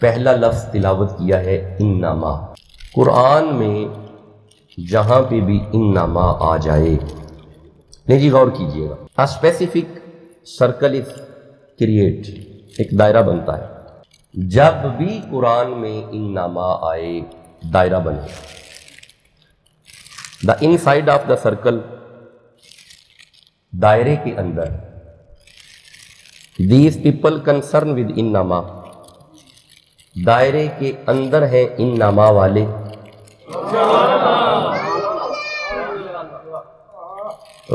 پہلا لفظ تلاوت کیا ہے انما۔ قرآن میں جہاں پہ بھی انما آ جائے، نہیں جی غور کیجئے گا، اسپیسیفک سرکل از کریٹ، ایک دائرہ بنتا ہے۔ جب بھی قرآن میں انما آئے دائرہ بنے، دا ان سائڈ آف دا سرکل، دائرے کے اندر، دیز پیپل کنسرن ود انما، دائرے کے اندر ہیں انما والے،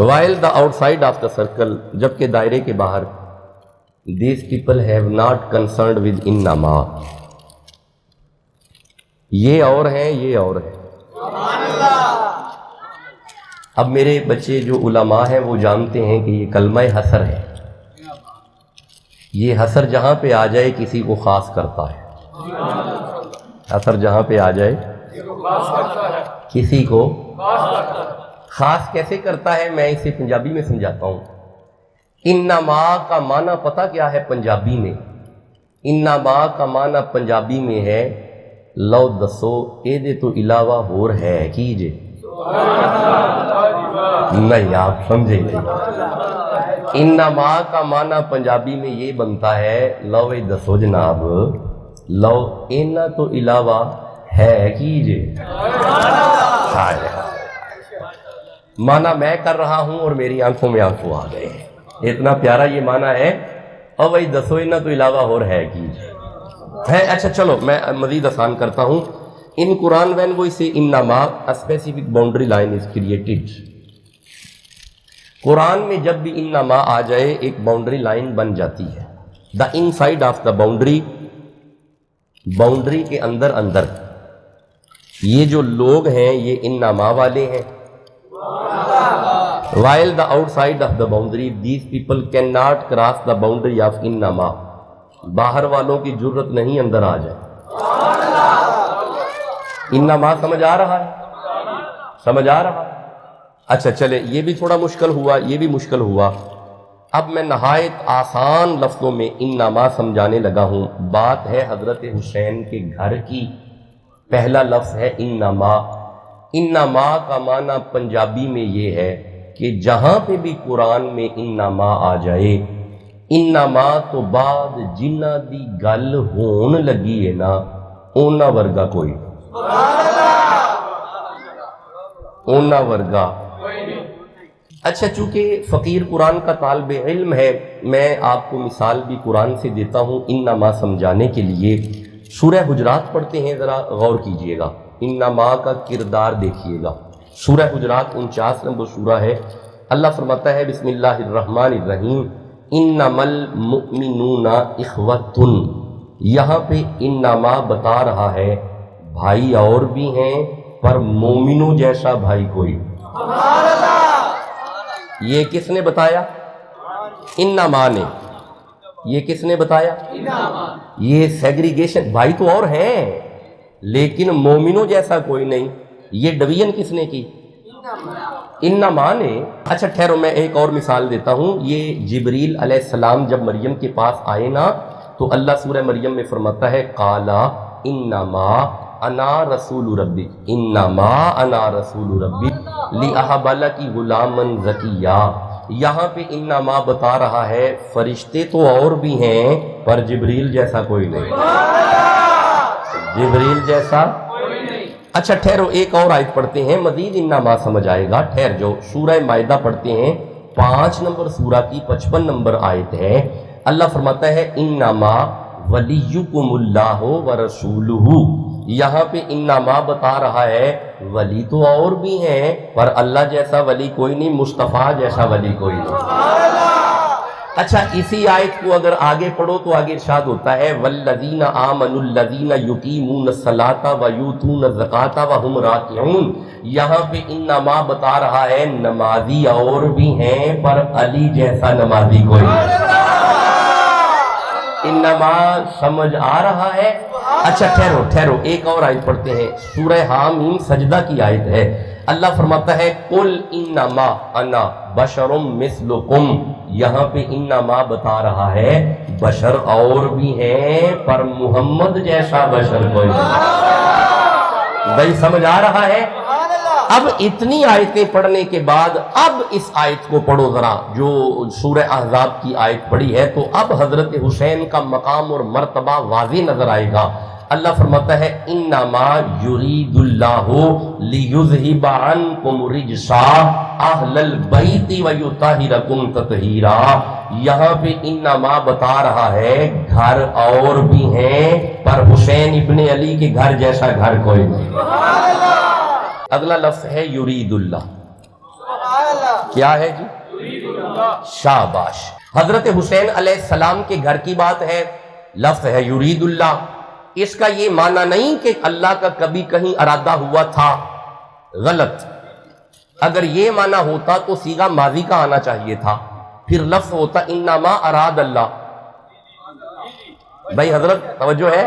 while the outside of the circle، جبکہ دائرے کے باہر these people have not concerned with انما، یہ اور ہیں یہ اور ہیں۔ اب میرے بچے جو علماء ہیں وہ جانتے ہیں کہ یہ کلمہ حصر ہے، یہ حصر جہاں پہ آ جائے کسی کو خاص کرتا ہے، حصر جہاں پہ آ جائے کسی کو خاص کیسے کرتا ہے، میں اسے پنجابی میں سمجھاتا ہوں۔ انما کا معنی پتہ کیا ہے پنجابی میں؟ انما کا معنی پنجابی میں ہے لو دسو اے دے تو علاوہ ہور ہے کیجے، نہیں آپ سمجھے نہیں۔ انما کا معنی پنجابی میں یہ بنتا ہے لو اے دسو جناب، لو اینا تو علاوہ ہے کیجے، معنی میں کر رہا ہوں اور میری آنکھوں میں آنسو آ گئے ہیں، اتنا پیارا یہ معنی ہے، اور وہی دسو اینا تو علاوہ اور ہے کیجے ہے۔ اچھا چلو میں مزید آسان کرتا ہوں۔ ان قرآن وین وہ اسے انما a specific boundary line is created، قرآن میں جب بھی انما آ جائے ایک باؤنڈری لائن بن جاتی ہے، دا ان side of the boundary, boundary کے اندر اندر یہ جو لوگ ہیں یہ انما والے ہیں، while the outside of the boundary these people cannot cross the boundary of انما، باہر والوں کی جرت نہیں اندر آ جائے۔ انما سمجھ آ رہا ہے؟ سمجھ آ رہا ہے؟ اچھا چلے یہ بھی تھوڑا مشکل ہوا، یہ بھی مشکل ہوا۔ اب میں نہایت آسان لفظوں میں انما سمجھانے لگا ہوں۔ بات ہے حضرت حسین کے گھر کی، پہلا لفظ ہے انما۔ انما کا معنی پنجابی میں یہ ہے کہ جہاں پہ بھی قرآن میں انما آ جائے، انما تو بعد جنہ دی گل ہون لگی ہے نا اونا ورگا کوئی، اونا ورگا۔ اچھا چونکہ فقیر قرآن کا طالب علم ہے، میں آپ کو مثال بھی قرآن سے دیتا ہوں انما سمجھانے کے لیے۔ سورہ حجرات پڑھتے ہیں، ذرا غور کیجئے گا، انما کا کردار دیکھیے گا۔ سورہ حجرات 49 نمبر سورہ ہے۔ اللہ فرماتا ہے بسم اللہ الرحمن الرحیم انما المؤمنون اخوۃ، یہاں پہ انما بتا رہا ہے بھائی اور بھی ہیں پر مومنوں جیسا بھائی کوئی۔ یہ کس نے بتایا؟ انما نے۔ یہ کس نے بتایا؟ یہ سیگریگیشن، بھائی تو اور ہیں لیکن مومنوں جیسا کوئی نہیں، یہ ڈویژن کس نے کی؟ انما نے۔ اچھا ٹھہرو میں ایک اور مثال دیتا ہوں۔ یہ جبریل علیہ السلام جب مریم کے پاس آئے نا تو اللہ سورہ مریم میں فرماتا ہے قالا انما انا رسول ربی، انما انا رسول ربی لأہب لک غلاما زکیا۔ یہاں پہ انما بتا رہا ہے فرشتے تو اور بھی ہیں پر جبریل جیسا کوئی نہیں، جبریل جیسا۔ اچھا ٹھہرو ایک اور آیت پڑھتے ہیں، مزید انما سمجھ آئے گا، ٹھہر جو۔ سورہ مائدہ پڑھتے ہیں، 5 نمبر سورہ کی 55 نمبر آیت ہے۔ اللہ فرماتا ہے انما ولیکم اللہ ورسولہ، یہاں پہ انما بتا رہا ہے ولی تو اور بھی ہیں پر اللہ جیسا ولی کوئی نہیں، مصطفیٰ جیسا ولی کوئی نہیں۔ اچھا اسی آیت کو اگر آگے پڑھو تو آگے ارشاد ہوتا ہے والذین آمنوا الذین یقیمون الصلاۃ ویؤتون الزکاۃ وہم راکعون، یہاں پہ انما بتا رہا ہے نمازی اور بھی ہیں پر علی جیسا نمازی کوئی نہیں۔ انما سمجھ آ رہا ہے؟ اچھا ٹھہرو ایک اور آیت پڑھتے ہیں، سورہ حامیم سجدہ کی آیت ہے۔ اللہ فرماتا ہے قل انما انا بشرم مثلکم، یہاں پہ انما بتا رہا ہے بشر اور بھی ہیں پر محمد جیسا بشر کوئی نہیں۔ بھائی سمجھ آ رہا ہے؟ اب اتنی آیتیں پڑھنے کے بعد اب اس آیت کو پڑھو ذرا، جو سورہ احزاب کی آیت پڑھی ہے، تو اب حضرت حسین کا مقام اور مرتبہ واضح نظر آئے گا۔ اللہ فرماتا ہے انما یرید اللہ لیذہب عنکم رجس اہل البیت ویطہرکم تطہیرا، یہاں پہ انما بتا رہا ہے گھر اور بھی ہیں پر حسین ابن علی کے گھر جیسا گھر کوئی نہیں۔ اگلا لفظ ہے یرید اللہ، کیا ہے جی؟ شاباش۔ حضرت حسین علیہ السلام کے گھر کی بات ہے، لفظ ہے یرید اللہ۔ اس کا یہ معنی نہیں کہ اللہ کا کبھی کہیں ارادہ ہوا تھا، غلط۔ اگر یہ معنی ہوتا تو صیغہ ماضی کا آنا چاہیے تھا، پھر لفظ ہوتا انما اراد اللہ۔ بھائی حضرت توجہ ہے،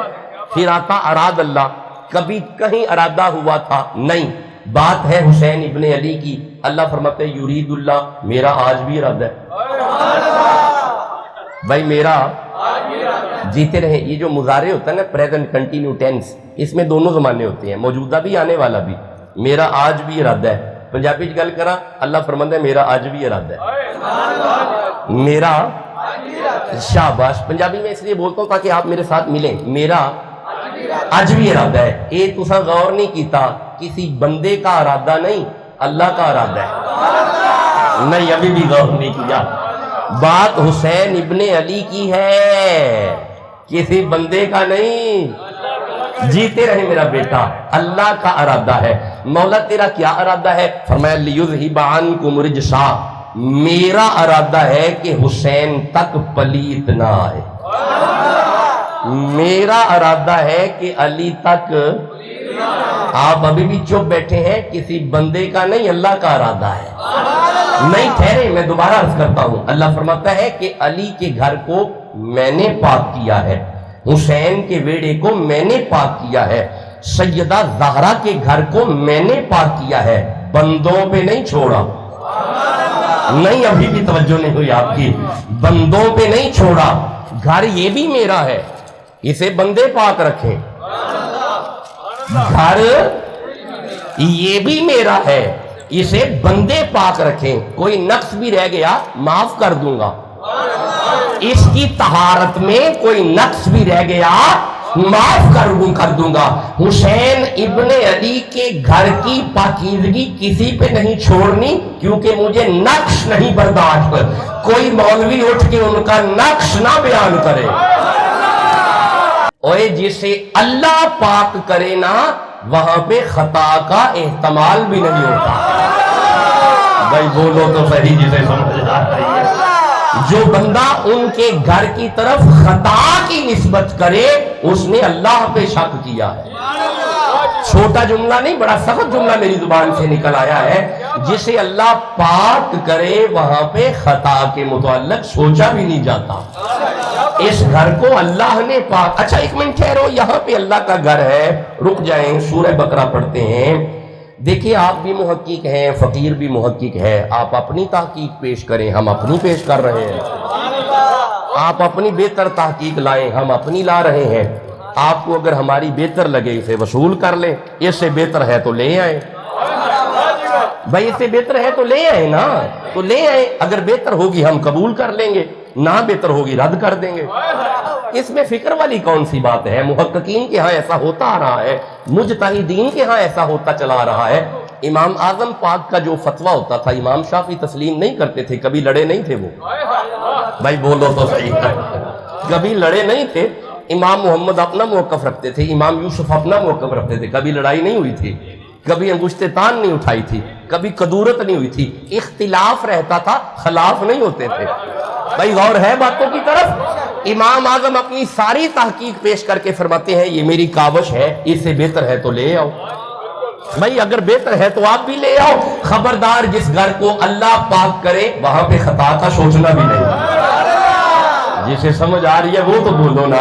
پھر آتا اراد اللہ، کبھی کہیں ارادہ ہوا تھا نہیں، بات ہے حسین ابن علی کی۔ اللہ فرماتے یرید اللہ، میرا آج بھی ارادہ ہے بھائی، میرا جیتے رہے۔ یہ جو مضارع ہوتا ہے نا، پریزنٹ کنٹینیو ٹینس، اس میں دونوں زمانے ہوتے ہیں، موجودہ بھی آنے والا بھی۔ میرا آج بھی ارادہ ہے، پنجابی گل کرا، اللہ فرماتا ہے میرا آج بھی ارادہ ہے، میرا شاباش۔ پنجابی میں اس لیے بولتا ہوں تاکہ آپ میرے ساتھ ملیں، میرا آج بھی ارادہ ہے۔ اے تسا غور نہیں کیتا، کسی بندے کا ارادہ نہیں، اللہ کا ارادہ ہے۔ نہیں، ابھی بھی غور نہیں کیا، بات حسین ابن علی کی ہے، کسی بندے کا نہیں۔ جیتے رہے میرا بیٹا، اللہ کا ارادہ ہے۔ مولا تیرا کیا ارادہ ہے؟ فرمایا لیذہب عنکم رجسا، میرا ارادہ ہے کہ حسین تک پلیت نہ آئے، میرا ارادہ ہے کہ علی تک۔ آپ ابھی بھی چپ بیٹھے ہیں، کسی بندے کا نہیں، اللہ کا ارادہ ہے۔ نہیں ٹھہرے، میں دوبارہ عرض کرتا ہوں، اللہ فرماتا ہے کہ علی کے گھر کو میں نے پاک کیا ہے، حسین کے بیڑے کو میں نے پاک کیا ہے، سیدہ زہرا کے گھر کو میں نے پاک کیا ہے، بندوں پہ نہیں چھوڑا۔ نہیں، ابھی بھی توجہ نہیں ہوئی آپ کی، بندوں پہ نہیں چھوڑا۔ گھر یہ بھی میرا ہے، اسے بندے پاک رکھیں، گھر یہ بھی میرا ہے، اسے بندے پاک رکھیں، کوئی نقص بھی رہ گیا معاف کر دوں گا، اس کی طہارت میں کوئی نقص بھی رہ گیا معاف کر دوں گا۔ حسین ابن علی کے گھر کی پاکیزگی کسی پہ نہیں چھوڑنی، کیونکہ مجھے نقص نہیں برداشت۔ کوئی مولوی اٹھ کے ان کا نقص نہ بیان کرے، اور جسے اللہ پاک کرے نا، وہاں پہ خطا کا احتمال بھی نہیں ہوتا۔ بھائی بولو تو صحیح، جسے سمجھ آ رہی ہے۔ جو بندہ ان کے گھر کی طرف خطا کی نسبت کرے، اس نے اللہ پہ شک کیا ہے۔ چھوٹا جملہ نہیں، بڑا سخت جملہ میری زبان سے نکل آیا ہے۔ جسے اللہ پاک کرے، وہاں پہ خطا کے متعلق سوچا بھی نہیں جاتا۔ اس گھر کو اللہ نے پاک۔ اچھا ایک منٹ ٹھہرو، یہاں پہ اللہ کا گھر ہے، رک جائیں، سورہ بقرہ پڑھتے ہیں۔ دیکھیے آپ بھی محقق ہیں، فقیر بھی محقق ہے، آپ اپنی تحقیق پیش کریں، ہم اپنی پیش کر رہے ہیں۔ آپ اپنی بہتر تحقیق لائیں، ہم اپنی لا رہے ہیں۔ آپ کو اگر ہماری بہتر لگے، اسے وصول کر لیں، اس سے بہتر ہے تو لے آئیں۔ بھائی اس سے بہتر ہے تو لے آئیں نا، تو لے آئیں، اگر بہتر ہوگی ہم قبول کر لیں گے، نہ بہتر ہوگی رد کر دیں گے۔ اس میں فکر والی کون سی بات ہے؟ محققین کے ہاں ایسا ہوتا آ رہا ہے، مجتہدین کے ہاں ایسا ہوتا چلا آ رہا ہے۔ امام اعظم پاک کا جو فتویٰ ہوتا تھا، امام شافعی تسلیم نہیں کرتے تھے، کبھی لڑے نہیں تھے وہ۔ بھائی بولو تو صحیح، کبھی لڑے نہیں تھے۔ امام محمد اپنا موقف رکھتے تھے، امام یوسف اپنا موقف رکھتے تھے، کبھی لڑائی نہیں ہوئی تھی، کبھی انگشت تان نہیں اٹھائی تھی، کبھی قدورت نہیں ہوئی تھی، اختلاف رہتا تھا، خلاف نہیں ہوتے تھے۔ بھائی غور ہے باتوں کی طرف؟ امام اعظم اپنی ساری تحقیق پیش کر کے فرماتے ہیں یہ میری کاوش ہے، اس سے بہتر ہے تو لے آؤ۔ بھائی اگر بہتر ہے تو آپ بھی لے آؤ۔ خبردار جس گھر کو اللہ پاک کرے، وہاں پہ خطا کا سوچنا بھی نہیں۔ جسے سمجھ آ رہی ہے وہ تو بولو نا۔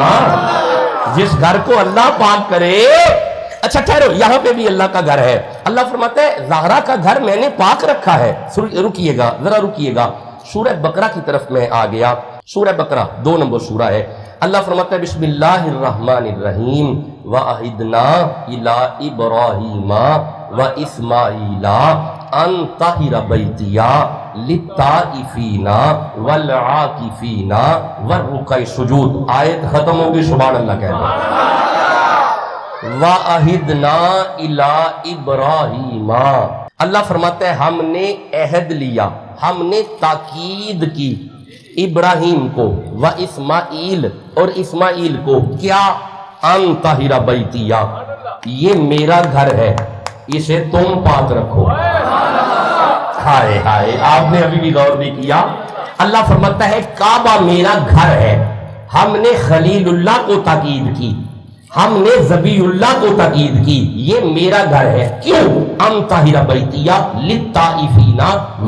جس گھر کو اللہ پاک کرے۔ اچھا ٹھہرو، یہاں پہ بھی اللہ کا گھر ہے۔ اللہ فرماتا ہے زہرا کا گھر میں نے پاک رکھا ہے. رکیے گا ذرا رکیے گا, سورہ بقرہ کی طرف میں آ گیا. سورہ بقرہ 2 نمبر سورہ ہے. اللہ فرماتا ہے بسم اللہ الرحمن الرحیم وَأَعِدْنَا إِلَىٰ إِبْرَاهِيمَ وَإِسْمَاعِيلَ أَن طَهِرَ بَيْتِيَ لِلطَّائِفِينَ وَالْعَاكِفِينَ وَالرُّكَعِ السُّجُودِ. آیت ختم ہوگی, سبحان اللہ کہہ دو. وَأَعِدْنَا إِلَىٰ إِبْرَاهِيمَ, اللہ فرماتا ہے ہم نے عہد لیا, ہم نے تاکید کی ابراہیم کو, و اسماعیل اور اسماعیل کو, کیا؟ ان طاہرہ بیتیا, یہ میرا گھر ہے, اسے تم پاک رکھو. ہائے ہائے, آپ نے ابھی بھی غور نہیں کیا. اللہ فرماتا ہے کعبہ میرا گھر ہے. ہم نے خلیل اللہ کو تاکید کی, ہم نے ذبیح اللہ کو تاکید کی, یہ میرا گھر ہے. کیوں؟ ان طاہرہ بیتیا للطائفین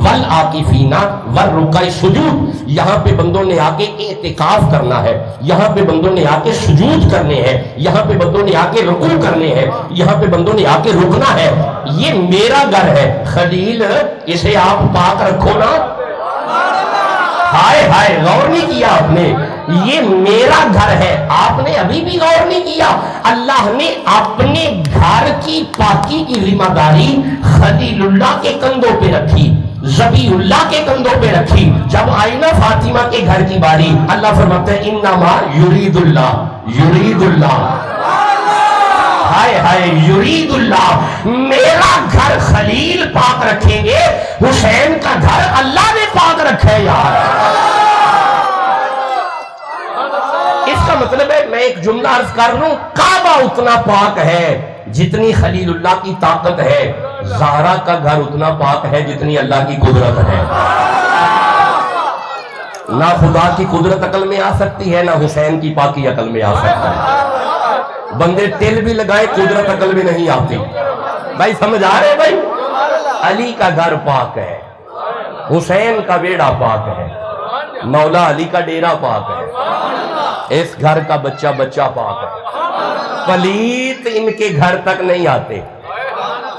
والعاکفین والرکع السجود. یہاں پہ بندوں نے آ کے اعتکاف کرنا ہے, یہاں پہ بندوں نے آ کے سجود کرنے ہیں, یہاں پہ بندوں نے آ کے رکوع کرنے ہیں, یہاں پہ بندوں نے آ کے رکنا ہے. یہ میرا گھر ہے. خلیل اسے آپ پاک رکھو نا. ہائے ہائے, غور نہیں کیا آپ نے, یہ میرا گھر ہے. آپ نے ابھی بھی غور نہیں کیا. اللہ نے اپنے گھر کی پاکی کی ذمہ داری خلیل اللہ کے کندھوں پہ رکھی, ذبیح اللہ کے کندھوں پہ رکھی. جب آئی نا فاطمہ کے گھر کی باری, اللہ فرماتا ہے انما یرید اللہ, ہائے ہائے, یرید اللہ, میرا گھر خلیل پاک رکھیں گے, حسین کا گھر اللہ نے پاک رکھے. یار اس کا مطلب ہے, میں ایک جملہ عرض کر لوں, کعبہ اتنا پاک ہے جتنی خلیل اللہ کی طاقت ہے, زہرا کا گھر اتنا پاک ہے جتنی اللہ کی قدرت ہے. نہ خدا کی قدرت عقل میں آ سکتی ہے, نہ حسین کی پاکی عقل میں آ سکتا ہے. بندے تل بھی لگائے, قدرت عقل بھی نہیں آتی. بھائی سمجھ آ رہے بھائی؟ علی کا گھر پاک ہے, حسین کا بیڑا پاک ہے, مولا علی کا ڈیرا پاک ہے, اس گھر کا بچہ پاک ہے. پلیت ان کے گھر تک نہیں آتے.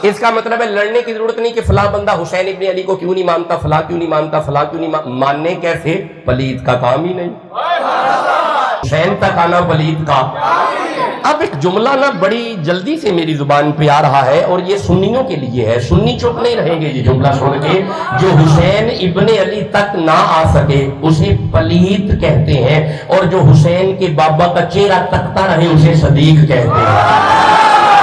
اس کا مطلب ہے لڑنے کی ضرورت نہیں کہ فلاں بندہ حسین ابن علی کو کیوں نہیں مانتا, فلاں کیوں نہیں مانتا, فلاں کیوں نہیں ماننے کیسے؟ پلیت کا کام ہی نہیں. حسین تک آنا پلیت کا. اب ایک جملہ نا بڑی جلدی سے میری زبان پہ آ رہا ہے, اور یہ سنیوں کے لیے ہے. سنی چپ نہیں رہیں گے یہ جملہ سن کے. جو حسین ابن علی تک نہ آ سکے اسے پلیت کہتے ہیں, اور جو حسین کے بابا کا چہرہ تکتا رہے اسے صدیق کہتے ہیں.